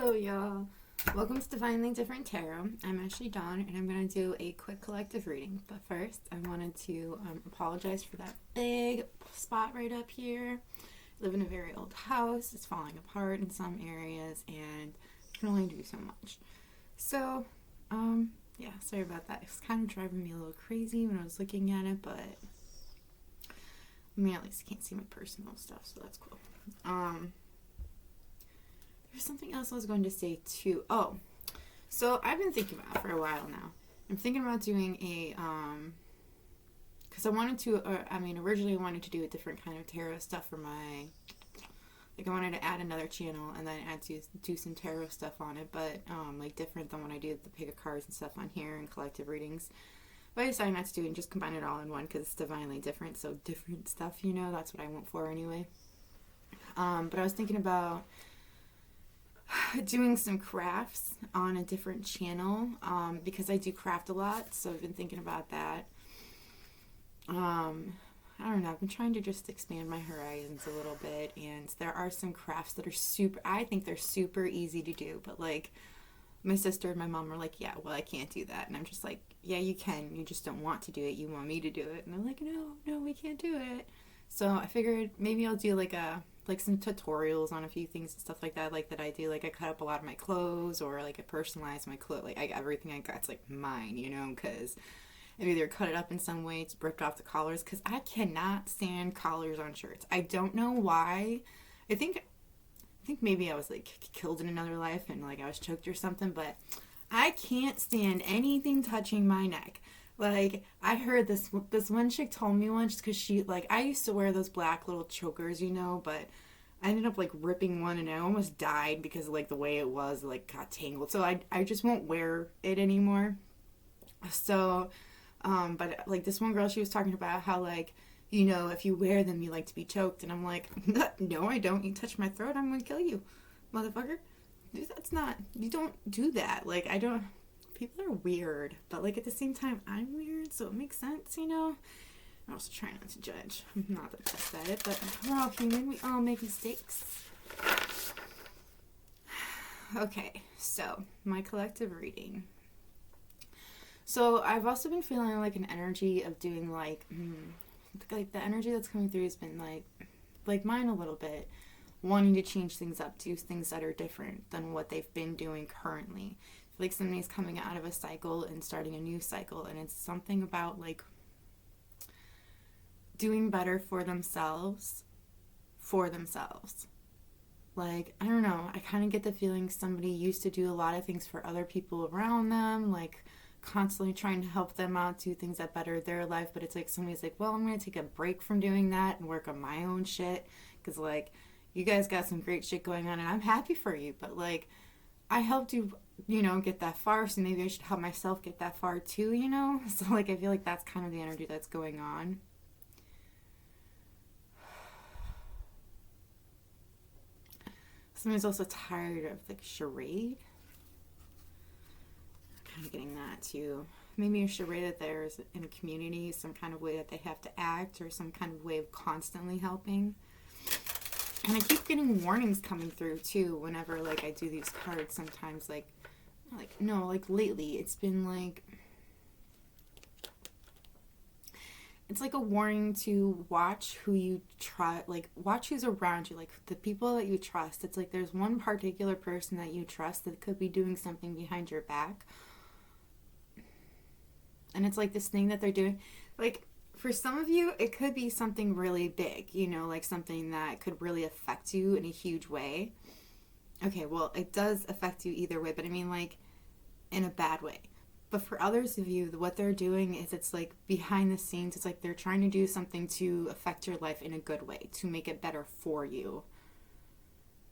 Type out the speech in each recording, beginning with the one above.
Hello, y'all. Welcome to Divinely Different Tarot. I'm Ashley Dawn, and I'm going to do a quick collective reading. But first, I wanted to apologize for that big spot right up here. I live in a very old house. It's falling apart in some areas, and I can only do so much. So, yeah, sorry about that. It's kind of driving me a little crazy when I was looking at it, but I mean, at least I can't see my personal stuff, so that's cool. There's something else I was going to say too. Oh, so I've been thinking about it for a while now. I'm thinking about doing a, because I wanted to, originally I wanted to do a different kind of tarot stuff for my, like I wanted to add another channel and then do some tarot stuff on it, but like different than when I do the pick of cards and stuff on here and collective readings. But I decided not to do it and just combine it all in one because it's divinely different, so different stuff, you know, that's what I went for anyway. But I was thinking about doing some crafts on a different channel because I do craft a lot, so I've been thinking about that. I don't know, I've been trying to just expand my horizons a little bit, and there are some crafts that are I think they're super easy to do, but like my sister and my mom were like, yeah, well, I can't do that, and I'm just like, yeah, you can, you just don't want to do it, you want me to do it, and they're like, no, we can't do it. So I figured maybe I'll do like some tutorials on a few things and stuff like that I do. Like I cut up a lot of my clothes, or like I personalize my clothes. Like everything I got's like mine, you know, because I've either cut it up in some way, it's ripped off the collars, because I cannot stand collars on shirts. I don't know why. I think maybe I was like killed in another life and like I was choked or something, but I can't stand anything touching my neck. Like, I heard this one chick told me once, because she, like, I used to wear those black little chokers, you know, but I ended up, like, ripping one, and I almost died because, like, the way it was, like, got tangled. So I just won't wear it anymore. So, but, like, this one girl, she was talking about how, like, you know, if you wear them, you like to be choked. And I'm like, no, I don't. You touch my throat, I'm going to kill you, motherfucker. That's not, you don't do that. Like, I don't... People are weird, but like at the same time, I'm weird, so it makes sense, you know? I'm also trying not to judge. I'm not the best at it, but we're all human. We all make mistakes. Okay, so my collective reading. So I've also been feeling like an energy of doing like the energy that's coming through has been like mine a little bit, wanting to change things up, do things that are different than what they've been doing currently. Like somebody's coming out of a cycle and starting a new cycle, and it's something about like doing better for themselves. Like, I don't know, I kind of get the feeling somebody used to do a lot of things for other people around them, like constantly trying to help them out, do things that better their life, but it's like somebody's like, well, I'm going to take a break from doing that and work on my own shit, because like, you guys got some great shit going on and I'm happy for you, but like, I helped you, you know, get that far, so maybe I should help myself get that far too, you know? So, like, I feel like that's kind of the energy that's going on. Somebody's also tired of, like, charade. Kind of getting that too. Maybe a charade that there's in a community, some kind of way that they have to act, or some kind of way of constantly helping. And I keep getting warnings coming through too whenever like I do these cards. Sometimes like lately it's been like, it's like a warning to watch who you trust, like watch who's around you, like the people that you trust. It's like there's one particular person that you trust that could be doing something behind your back, and it's like this thing that they're doing, like, for some of you, it could be something really big, you know, like something that could really affect you in a huge way. Okay, well, it does affect you either way, but I mean, like, in a bad way. But for others of you, what they're doing is it's like behind the scenes. It's like they're trying to do something to affect your life in a good way, to make it better for you.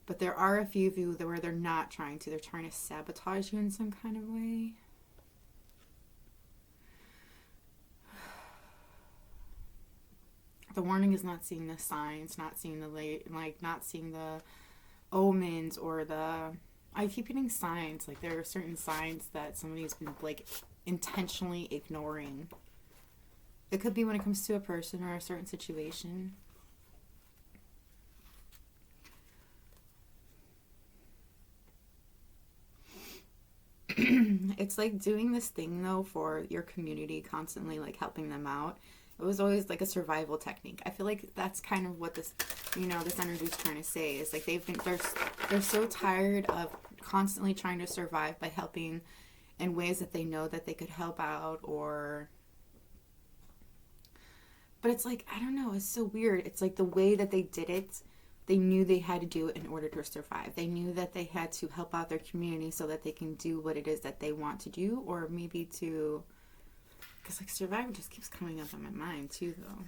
But there are a few of you where they're not trying to. They're trying to sabotage you in some kind of way. The warning is not seeing the signs, not seeing not seeing the omens or the... I keep getting signs. Like, there are certain signs that somebody's been, like, intentionally ignoring. It could be when it comes to a person or a certain situation. It's like doing this thing though for your community, constantly like helping them out. It was always like a survival technique. I feel like that's kind of what this, this energy is trying to say, is like they're so tired of constantly trying to survive by helping in ways that they know that they could help out, or but it's like, I don't know, it's so weird. It's like the way that they did it, they knew they had to do it in order to survive. They knew that they had to help out their community so that they can do what it is that they want to do, or maybe to, because like survival just keeps coming up in my mind too though.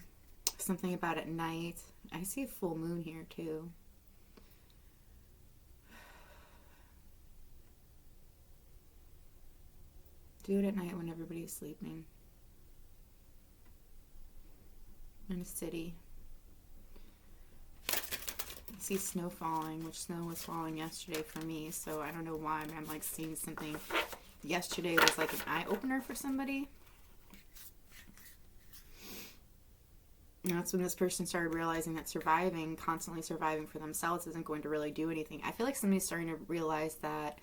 Something about at night. I see a full moon here too. Do it at night when everybody's sleeping. In a city. I see snow falling, which snow was falling yesterday for me, so I don't know why, but I'm like seeing something. Yesterday was like an eye-opener for somebody. And that's when this person started realizing that constantly surviving for themselves isn't going to really do anything. I feel like somebody's starting to realize that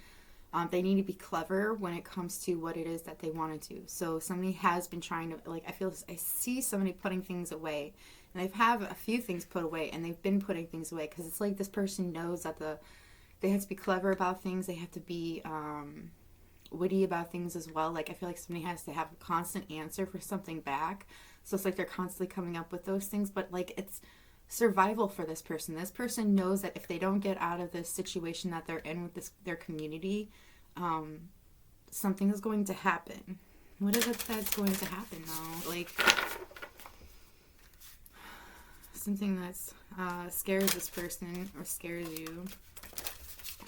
they need to be clever when it comes to what it is that they want to do. So somebody has been trying to, like, I see somebody putting things away. And they've have a few things put away, and they've been putting things away. Because it's like this person knows that they have to be clever about things. They have to be witty about things as well. Like, I feel like somebody has to have a constant answer for something back. So it's like they're constantly coming up with those things. But, like, it's survival for this person. This person knows that if they don't get out of this situation that they're in with their community, something is going to happen. What is it that's going to happen though? Like something that's scares this person or scares you.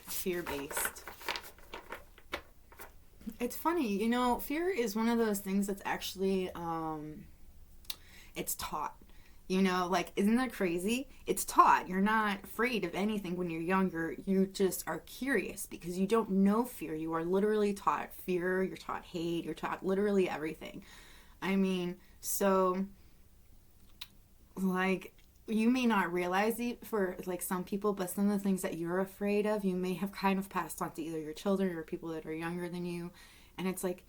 Fear-based. It's funny, fear is one of those things that's actually it's taught. Like, isn't that crazy? It's taught. You're not afraid of anything when you're younger. You just are curious because you don't know fear. You are literally taught fear. You're taught hate. You're taught literally everything. I mean, so, like, you may not realize it for, like, some people, but some of the things that you're afraid of, you may have kind of passed on to either your children or people that are younger than you. And it's like,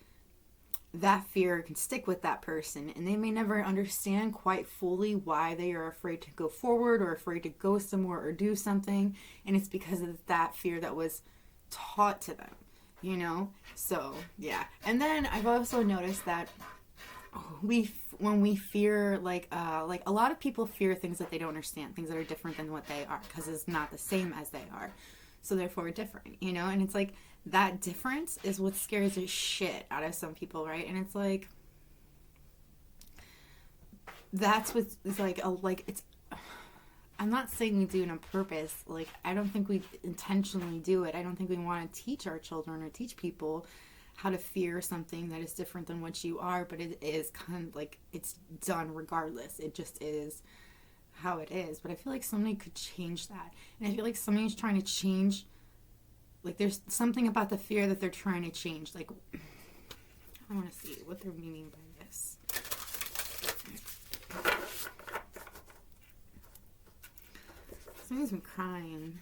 that fear can stick with that person, and they may never understand quite fully why they are afraid to go forward or afraid to go somewhere or do something, and it's because of that fear that was taught to them, so yeah. And then I've also noticed that when we fear, like a lot of people fear things that they don't understand, things that are different than what they are, because it's not the same as they are, so therefore different, and it's like that difference is what scares the shit out of some people, right? And it's like, that's what's like, it's, I'm not saying we do it on purpose. Like, I don't think we intentionally do it. I don't think we want to teach our children or teach people how to fear something that is different than what you are, but it is kind of like, it's done regardless. It just is how it is. But I feel like somebody could change that. And I feel like somebody's trying to change. Like, there's something about the fear that they're trying to change. Like, I want to see what they're meaning by this. Somebody's been crying.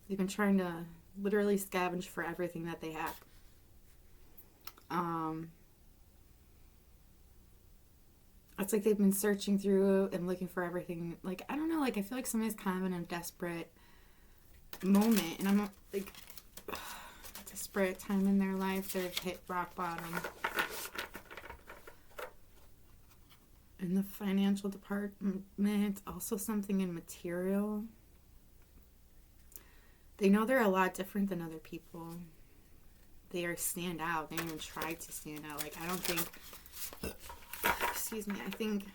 They've been trying to literally scavenge for everything that they have. It's like they've been searching through and looking for everything. Like, I don't know, like, I feel like somebody's kind of in a desperate moment, and I'm like, desperate time in their life. They've hit rock bottom in the financial department, also something in material. They know they're a lot different than other people. They stand out. They don't even try to stand out. Like, I don't think, excuse me, I think,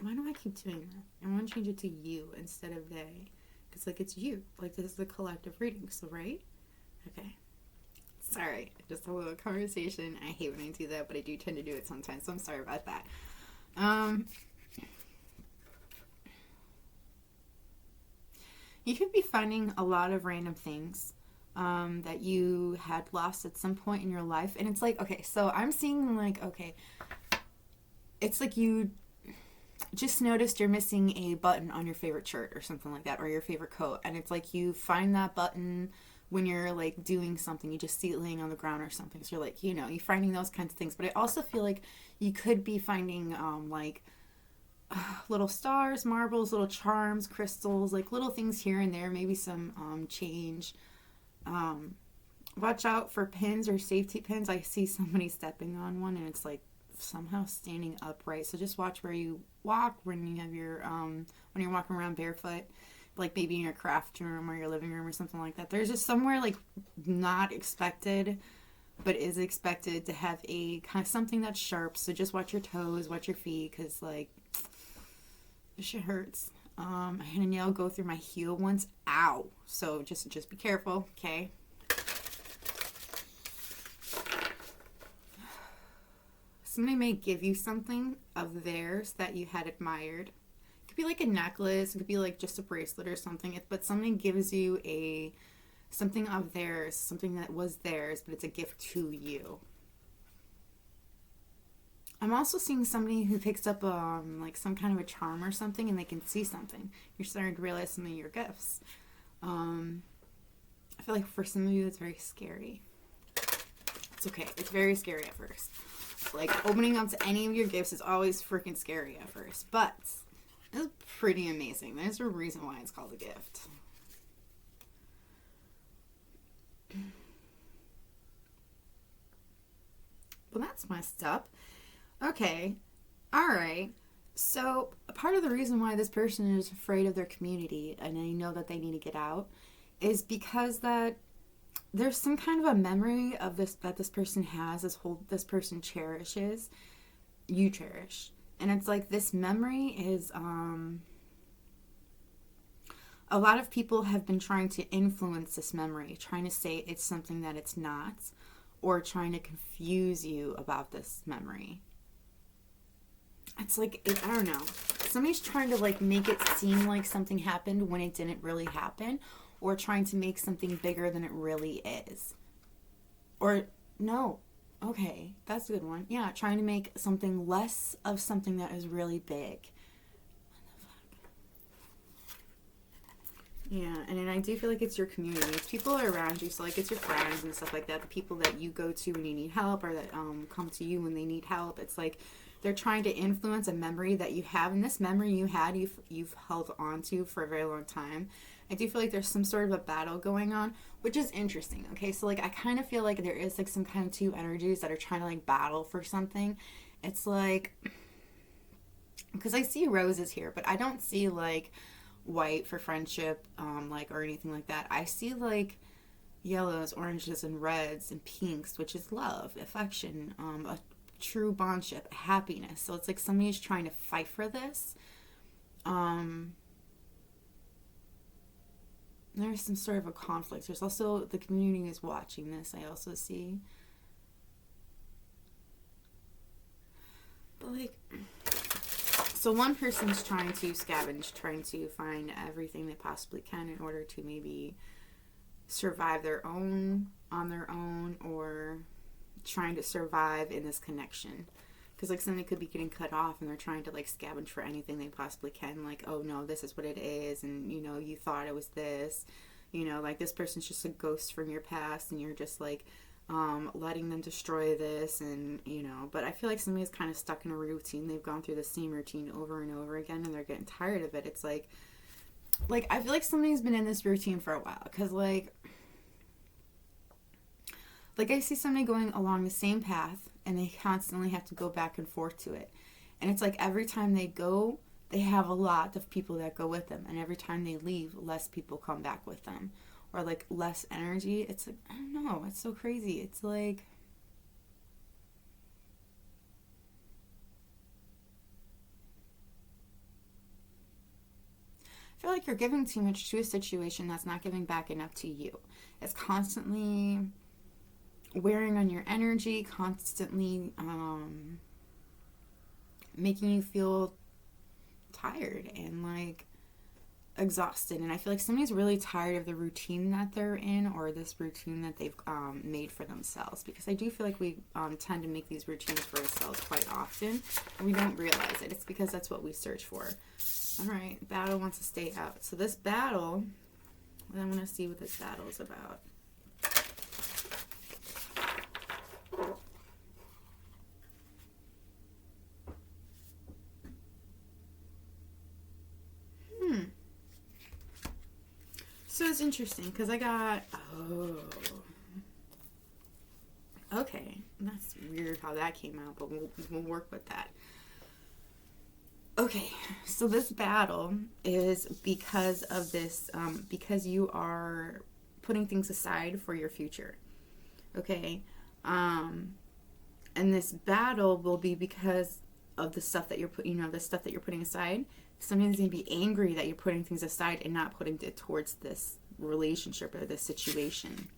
why do I keep doing that? I want to change it to you instead of they. Because, like, it's you. Like, this is the collective reading, so, right? Okay. Sorry. Just a little conversation. I hate when I do that, but I do tend to do it sometimes, so I'm sorry about that. You could be finding a lot of random things that you had lost at some point in your life. And it's like, okay, so I'm seeing, like, okay, it's like you just noticed you're missing a button on your favorite shirt or something like that, or your favorite coat, and it's like you find that button when you're like doing something, you just see it laying on the ground or something. So you're like, you know, you're finding those kinds of things. But I also feel like you could be finding like little stars, marbles, little charms, crystals, like little things here and there, maybe some change. Watch out for pins or safety pins. I see somebody stepping on one and it's like somehow standing upright. So just watch where you walk when you have your when you're walking around barefoot, like maybe in your craft room or your living room or something like that. There's just somewhere like not expected but is expected to have a kind of something that's sharp. So just watch your toes, watch your feet, because like this shit hurts. I had a nail go through my heel once. Ow. So just be careful, okay? Somebody may give you something of theirs that you had admired. It could be like a necklace. It could be like just a bracelet or something. But something gives you something of theirs, something that was theirs, but it's a gift to you. I'm also seeing somebody who picks up like some kind of a charm or something, and they can see something. You're starting to realize some of your gifts. I feel like for some of you, it's very scary. It's okay. It's very scary at first. Like, opening up to any of your gifts is always freaking scary at first. But it's pretty amazing. There's a reason why it's called a gift. Well, that's messed up. Okay. Alright. So, part of the reason why this person is afraid of their community, and they know that they need to get out, is because that there's some kind of a memory of this that this person has, this person cherishes, you cherish. And it's like this memory is a lot of people have been trying to influence this memory, trying to say it's something that it's not, or trying to confuse you about this memory. It's like, I don't know. Somebody's trying to like make it seem like something happened when it didn't really happen, or trying to make something bigger than it really is. Or, no. Okay, that's a good one. Yeah, trying to make something less of something that is really big. What the fuck? Yeah, and then I do feel like it's your community. It's people around you, so like it's your friends and stuff like that. The people that you go to when you need help, or that come to you when they need help. It's like they're trying to influence a memory that you have, and this memory you had, you've held on to for a very long time. I do feel like there's some sort of a battle going on, which is interesting. Okay, so like I kind of feel like there is like some kind of two energies that are trying to like battle for something. It's like, because I see roses here, but I don't see like white for friendship, like, or anything like that. I see like yellows, oranges, and reds, and pinks, which is love, affection, a true bondship, happiness. So it's like somebody's trying to fight for this. There's some sort of a conflict. There's also the community is watching this, I also see. But like, so one person's trying to scavenge, trying to find everything they possibly can in order to maybe survive on their own, or trying to survive in this connection. Because like somebody could be getting cut off and they're trying to like scavenge for anything they possibly can. Like, oh no, this is what it is, and you know, you thought it was this. You know, like this person's just a ghost from your past, and you're just like letting them destroy this, and you know. But I feel like somebody's kind of stuck in a routine. They've gone through the same routine over and over again, and they're getting tired of it. It's like I feel like somebody's been in this routine for a while, because like I see somebody going along the same path, and they constantly have to go back and forth to it. And it's like every time they go, they have a lot of people that go with them. And every time they leave, less people come back with them. Or like less energy. It's like, I don't know. It's so crazy. It's like, I feel like you're giving too much to a situation that's not giving back enough to you. It's constantly wearing on your energy, constantly making you feel tired and like exhausted. And I feel like somebody's really tired of the routine that they're in, or this routine that they've made for themselves, because I do feel like we tend to make these routines for ourselves quite often, and we don't realize it. It's because that's what we search for. Alright, battle wants to stay out. So this battle, I want to see what this battle is about. So it's interesting because I got, okay, that's weird how that came out, but we'll work with that. Okay, so this battle is because of this, because you are putting things aside for your future. Okay, and this battle will be because of the stuff that you're the stuff that you're putting aside. Somebody's gonna be angry that you're putting things aside and not putting it towards this relationship or this situation.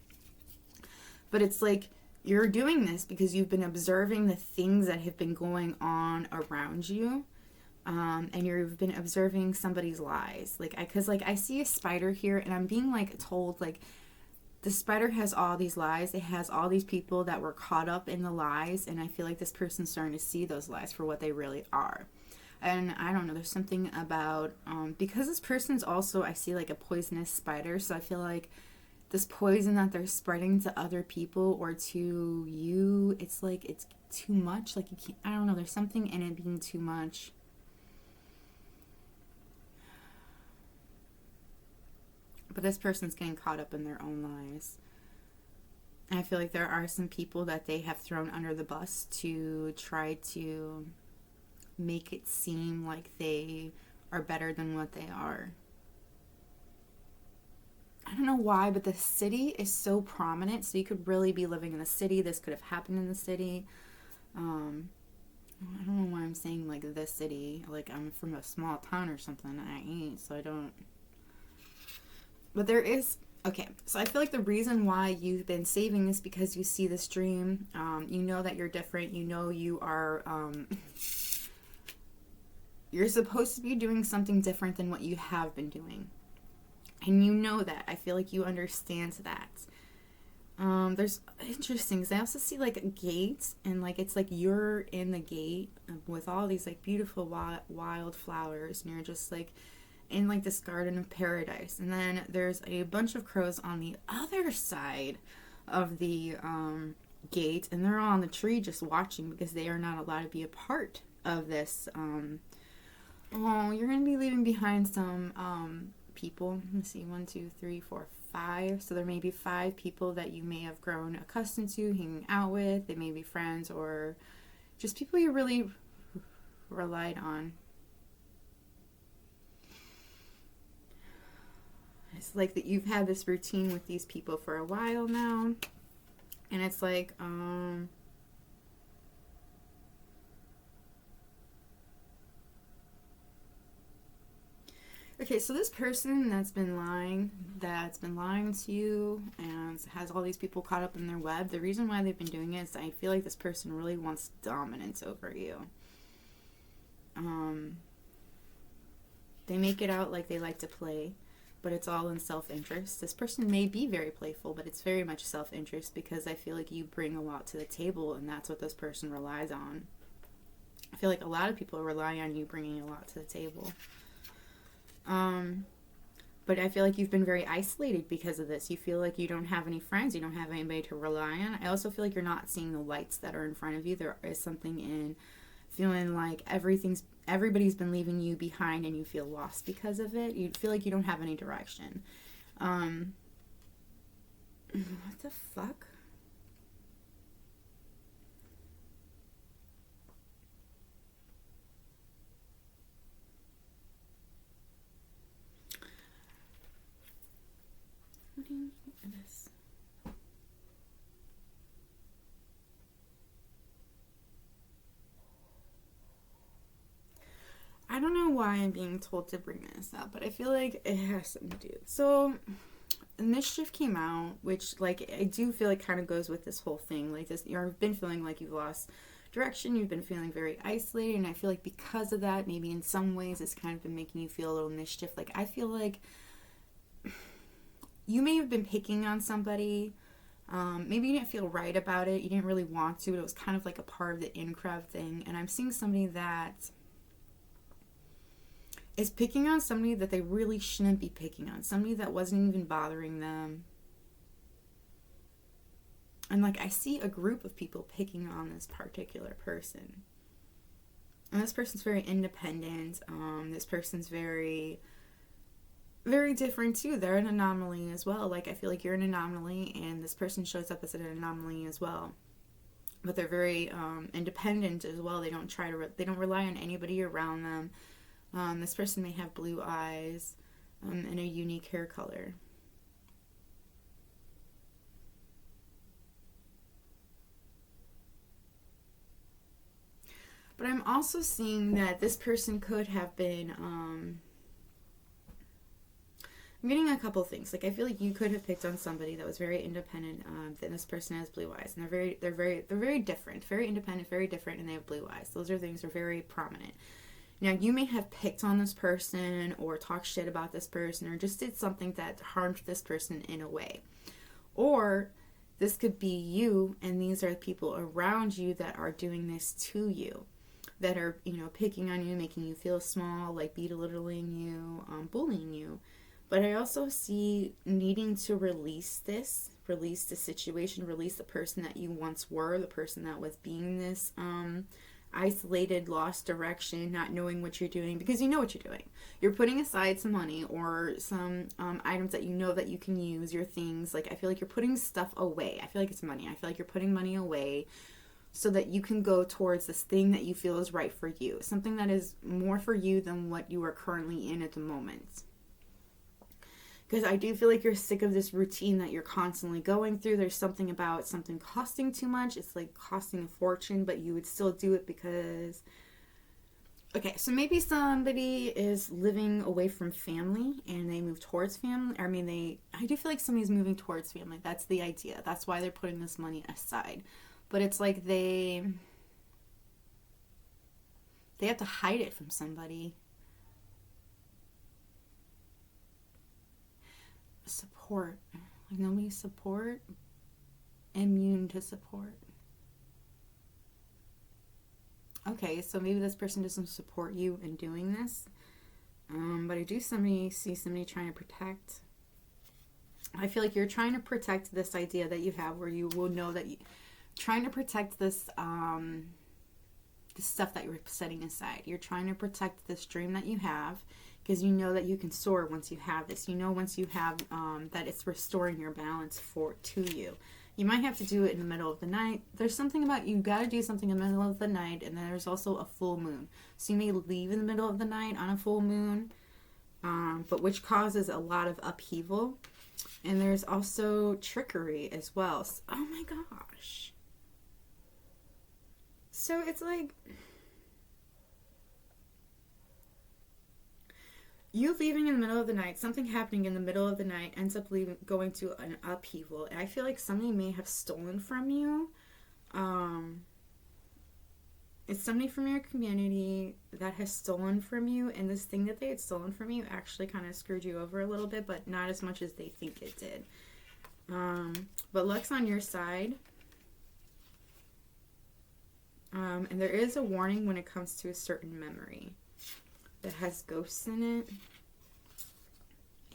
But it's like you're doing this because you've been observing the things that have been going on around you. And you've been observing somebody's lies. Because I see a spider here, and I'm being told the spider has all these lies. It has all these people that were caught up in the lies, and I feel like this person's starting to see those lies for what they really are. And I don't know, there's something about because this person's also, I see a poisonous spider, so I feel like this poison that they're spreading to other people or to you, it's too much. You can't, I don't know, there's something in it being too much. But this person's getting caught up in their own lies. And I feel like there are some people that they have thrown under the bus to try to make it seem like they are better than what they are. I don't know why, but the city is so prominent. So you could really be living in the city. This could have happened in the city. I don't know why I'm saying the city. I'm from a small town or something. I ain't, so I don't. But there is, okay, so I feel like the reason why you've been saving is because you see this dream. You know that you're different. You know you are, you're supposed to be doing something different than what you have been doing. And you know that. I feel like you understand that. There's interesting, because I also see a gate, and it's you're in the gate with all these beautiful wild flowers, and you're just in this garden of paradise, and then there's a bunch of crows on the other side of the gate, and they're all on the tree just watching because they are not allowed to be a part of this. You're gonna be leaving behind some people. Let's see, 1, 2, 3, 4, 5. So there may be 5 people that you may have grown accustomed to hanging out with. They may be friends or just people you really relied on. It's that you've had this routine with these people for a while now. And it's okay, so this person that's been lying to you and has all these people caught up in their web, the reason why they've been doing it is I feel like this person really wants dominance over you. They make it out like they like to play, but it's all in self-interest. This person may be very playful, but it's very much self-interest because I feel like you bring a lot to the table, and that's what this person relies on. I feel like a lot of people rely on you bringing a lot to the table. But I feel like you've been very isolated because of this. You feel like you don't have any friends. You don't have anybody to rely on. I also feel like you're not seeing the lights that are in front of you. There is something in feeling like everybody's been leaving you behind and you feel lost because of it. You feel like you don't have any direction. What the fuck? What do you think of this? I don't know why I'm being told to bring this up, but I feel like it has something to do. So, mischief came out, which, I do feel like kind of goes with this whole thing. You've been feeling like you've lost direction. You've been feeling very isolated, and I feel like because of that, maybe in some ways, it's kind of been making you feel a little mischief. I feel like you may have been picking on somebody. Maybe you didn't feel right about it. You didn't really want to, but it was kind of a part of the in-crowd thing. And I'm seeing somebody that is picking on somebody that they really shouldn't be picking on. Somebody that wasn't even bothering them. And I see a group of people picking on this particular person. And this person's very independent. This person's very very different too. They're an anomaly as well. Like, I feel like you're an anomaly and this person shows up as an anomaly as well. But they're very independent as well. They don't they don't rely on anybody around them. This person may have blue eyes and a unique hair color. But I'm also seeing that this person could have been I'm getting a couple things. Like, I feel like you could have picked on somebody that was very independent. That this person has blue eyes, and they're very different, very independent, very different, and they have blue eyes. Those are things that are very prominent. Now, you may have picked on this person, or talked shit about this person, or just did something that harmed this person in a way. Or this could be you, and these are people around you that are doing this to you, that are, picking on you, making you feel small, like belittling you, bullying you. But I also see needing to release the situation, release the person that you once were, the person that was being this isolated, lost direction, not knowing what you're doing, because you know what you're doing. You're putting aside some money or some items that you know that you can use, your things. Like, I feel like you're putting stuff away. I feel like it's money. I feel like you're putting money away so that you can go towards this thing that you feel is right for you, something that is more for you than what you are currently in at the moment. Because I do feel like you're sick of this routine that you're constantly going through. There's something about something costing too much. It's like costing a fortune, but you would still do it because... Okay, so maybe somebody is living away from family and they move towards family. I do feel like somebody's moving towards family. That's the idea. That's why they're putting this money aside. But it's like they have to hide it from somebody. Support. Like, nobody support. Immune to support. Okay, so maybe this person doesn't support you in doing this. But I do see somebody trying to protect. I feel like you're trying to protect this idea that you have, where you will know that trying to protect this stuff that you're setting aside. You're trying to protect this dream that you have, because you know that you can soar once you have this. You know, once you have that, it's restoring your balance to you. You might have to do it in the middle of the night. There's something about you got to do something in the middle of the night, and then there's also a full moon. So you may leave in the middle of the night on a full moon, but which causes a lot of upheaval. And there's also trickery as well. So, oh my gosh. So it's like... you leaving in the middle of the night, something happening in the middle of the night ends up going to an upheaval. And I feel like somebody may have stolen from you. It's somebody from your community that has stolen from you. And this thing that they had stolen from you actually kind of screwed you over a little bit, but not as much as they think it did. But luck's on your side. And there is a warning when it comes to a certain memory that has ghosts in it,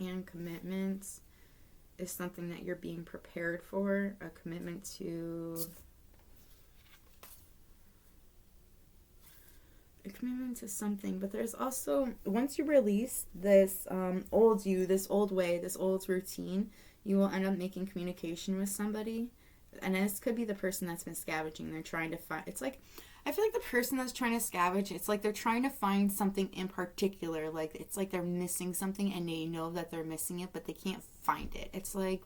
and commitments is something that you're being prepared for, a commitment to something. But there's also, once you release this old you, this old way, this old routine, you will end up making communication with somebody. And this could be the person that's been scavenging. They're trying to find, it's like, I feel like the person that's trying to scavenge, it's like they're trying to find something in particular. Like, it's like they're missing something and they know that they're missing it, but they can't find it. It's like,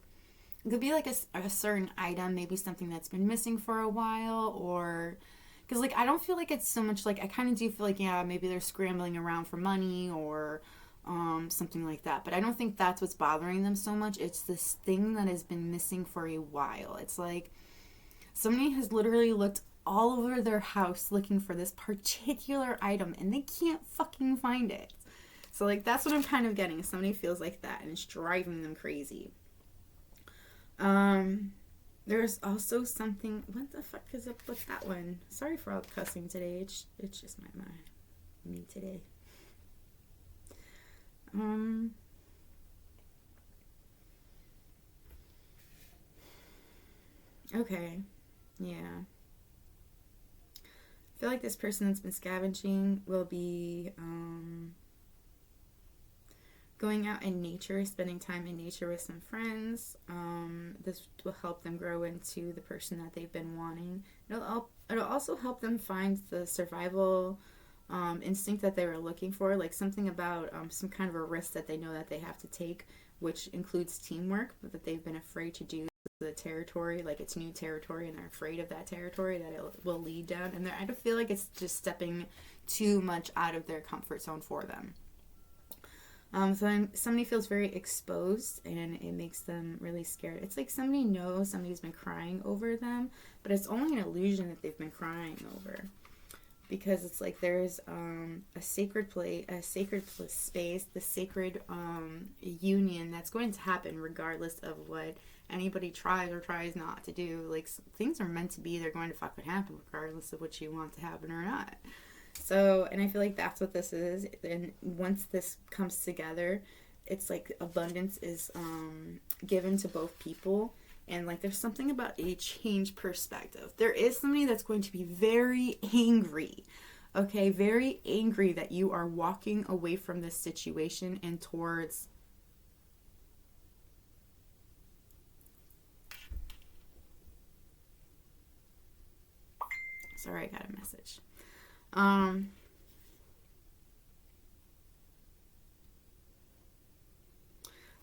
it could be like a certain item, maybe something that's been missing for a while, or... because, like, I don't feel like it's so much, like, I kind of do feel like, yeah, maybe they're scrambling around for money or something like that. But I don't think that's what's bothering them so much. It's this thing that has been missing for a while. It's like somebody has literally looked all over their house looking for this particular item and they can't fucking find it. So, like, that's what I'm kind of getting. Somebody feels like that and it's driving them crazy. There's also something... what the fuck is up with that one? Sorry for all the cussing today. It's just me today. Okay. Yeah. I feel like this person that's been scavenging will be Going out in nature, spending time in nature with some friends. This will help them grow into the person that they've been wanting. It'll also help them find the survival instinct that they were looking for, like something about some kind of a risk that they know that they have to take, which includes teamwork, but that they've been afraid to do the territory, like it's new territory, and they're afraid of that territory that it will lead down. And I don't feel like it's just stepping too much out of their comfort zone for them. So somebody feels very exposed, and it makes them really scared. It's like somebody knows somebody's been crying over them, but it's only an illusion that they've been crying over, because it's like there's a sacred place, space, the sacred union that's going to happen regardless of what anybody tries or tries not to do. Like, things are meant to be. They're going to fucking happen regardless of what you want to happen or not. So, and I feel like that's what this is. And once this comes together, it's like abundance is given to both people. And like there's something about a change perspective. There is somebody that's going to be very angry. Okay, very angry that you are walking away from this situation and towards... Sorry, I got a message.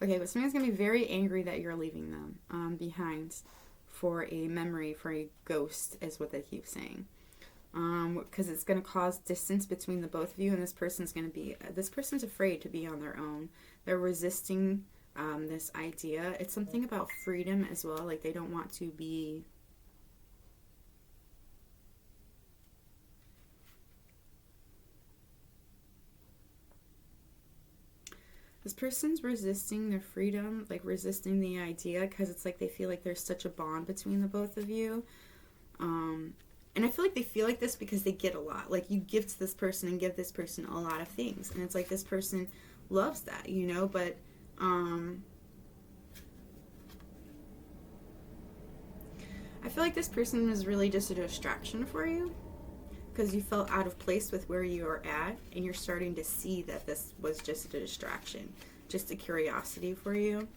Okay, but somebody's going to be very angry that you're leaving them behind for a memory, for a ghost, is what they keep saying. Because it's going to cause distance between the both of you, and this person's afraid to be on their own. They're resisting this idea. It's something about freedom as well. Like, they don't want to be... This person's resisting their freedom, like resisting the idea, because it's like they feel like there's such a bond between the both of you. And I feel like they feel like this because they get a lot. Like, you give to this person and give this person a lot of things. And it's like this person loves that, you know? But I feel like this person was really just a distraction for you, because you felt out of place with where you are at, and you're starting to see that this was just a distraction, just a curiosity for you.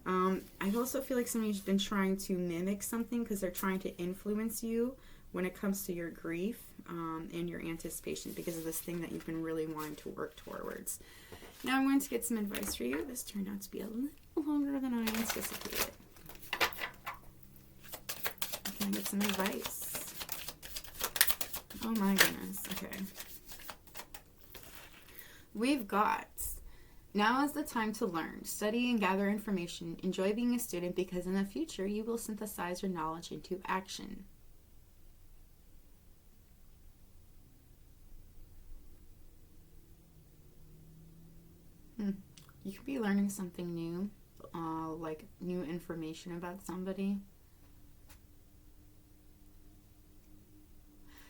I also feel like somebody's been trying to mimic something, because they're trying to influence you when it comes to your grief and your anticipation, because of this thing that you've been really wanting to work towards. Now I'm going to get some advice for you. This turned out to be a little longer than I anticipated. Can I get some advice? Oh my goodness. Okay. We've got, now is the time to learn, study and gather information, enjoy being a student, because in the future you will synthesize your knowledge into action. You could be learning something new, like new information about somebody.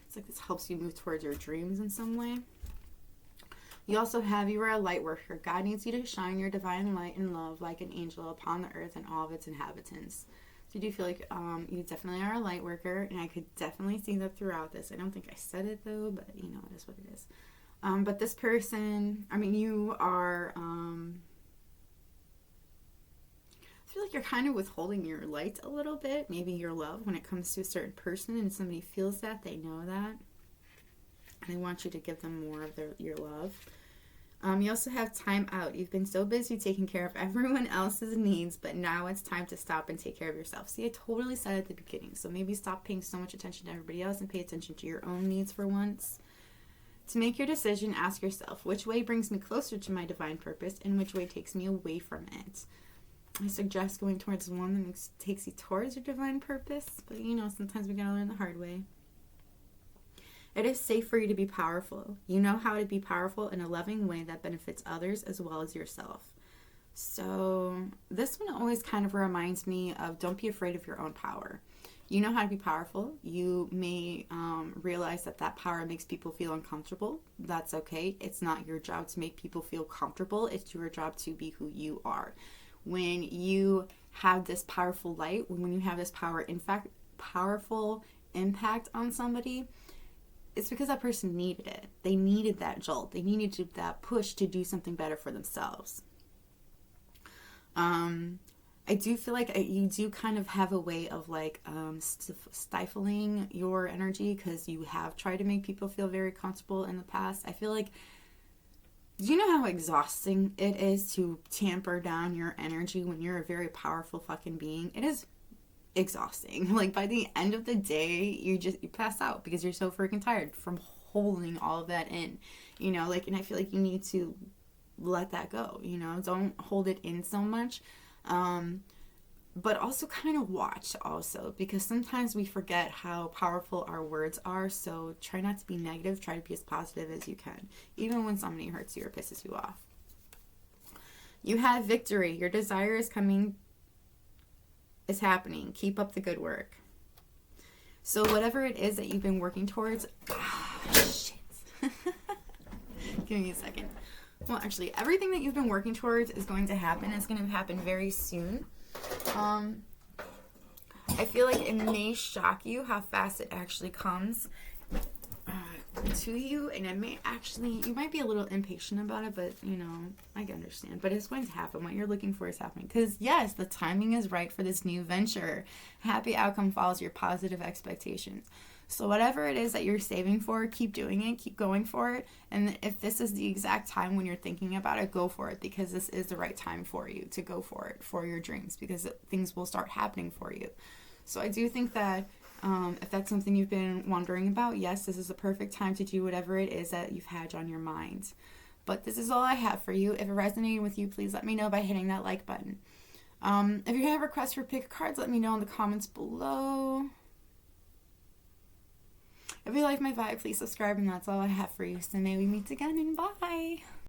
It's like this helps you move towards your dreams in some way. You also have, you are a light worker. God needs you to shine your divine light and love like an angel upon the earth and all of its inhabitants. So I do feel like you definitely are a light worker, and I could definitely see that throughout this. I don't think I said it though, but you know, it is what it is. But this person, I mean, you are, I feel like you're kind of withholding your light a little bit, maybe your love, when it comes to a certain person, and somebody feels that, they know that, and they want you to give them more of your love. You also have time out. You've been so busy taking care of everyone else's needs, but now it's time to stop and take care of yourself. See, I totally said at the beginning, so maybe stop paying so much attention to everybody else and pay attention to your own needs for once. To make your decision, ask yourself, which way brings me closer to my divine purpose and which way takes me away from it? I suggest going towards the one that takes you towards your divine purpose, but you know, sometimes we gotta learn the hard way. It is safe for you to be powerful. You know how to be powerful in a loving way that benefits others as well as yourself. So this one always kind of reminds me of, don't be afraid of your own power. You know how to be powerful. You may realize that power makes people feel uncomfortable. That's okay. It's not your job to make people feel comfortable. It's your job to be who you are. When you have this powerful light, when you have this powerful impact on somebody, it's because that person needed it. They needed that jolt. They needed that push to do something better for themselves. I do feel like you do kind of have a way of like stifling your energy because you have tried to make people feel very comfortable in the past. I feel like, do you know how exhausting it is to tamper down your energy when you're a very powerful fucking being? It is exhausting. Like by the end of the day, you pass out because you're so freaking tired from holding all of that in, like, and I feel like you need to let that go, don't hold it in so much. But also kind of watch also, because sometimes we forget how powerful our words are. So try not to be negative, try to be as positive as you can, even when somebody hurts you or pisses you off. You have victory. Your desire is happening. Keep up the good work. So whatever it is that you've been working towards, shit. Give me a second. Well, actually, everything that you've been working towards is going to happen. It's going to happen very soon. I feel like it may shock you how fast it actually comes to you, and it may actually, you might be a little impatient about it, but I can understand. But it's going to happen. What you're looking for is happening. Because yes, the timing is right for this new venture. Happy outcome follows your positive expectations. So whatever it is that you're saving for, keep doing it, keep going for it. And if this is the exact time when you're thinking about it, go for it, because this is the right time for you to go for it, for your dreams, because things will start happening for you. So I do think that if that's something you've been wondering about, yes, this is the perfect time to do whatever it is that you've had on your mind. But this is all I have for you. If it resonated with you, please let me know by hitting that like button. If you have requests for pick cards, let me know in the comments below. If you like my vibe, please subscribe, and that's all I have for you. So may we meet again, and bye!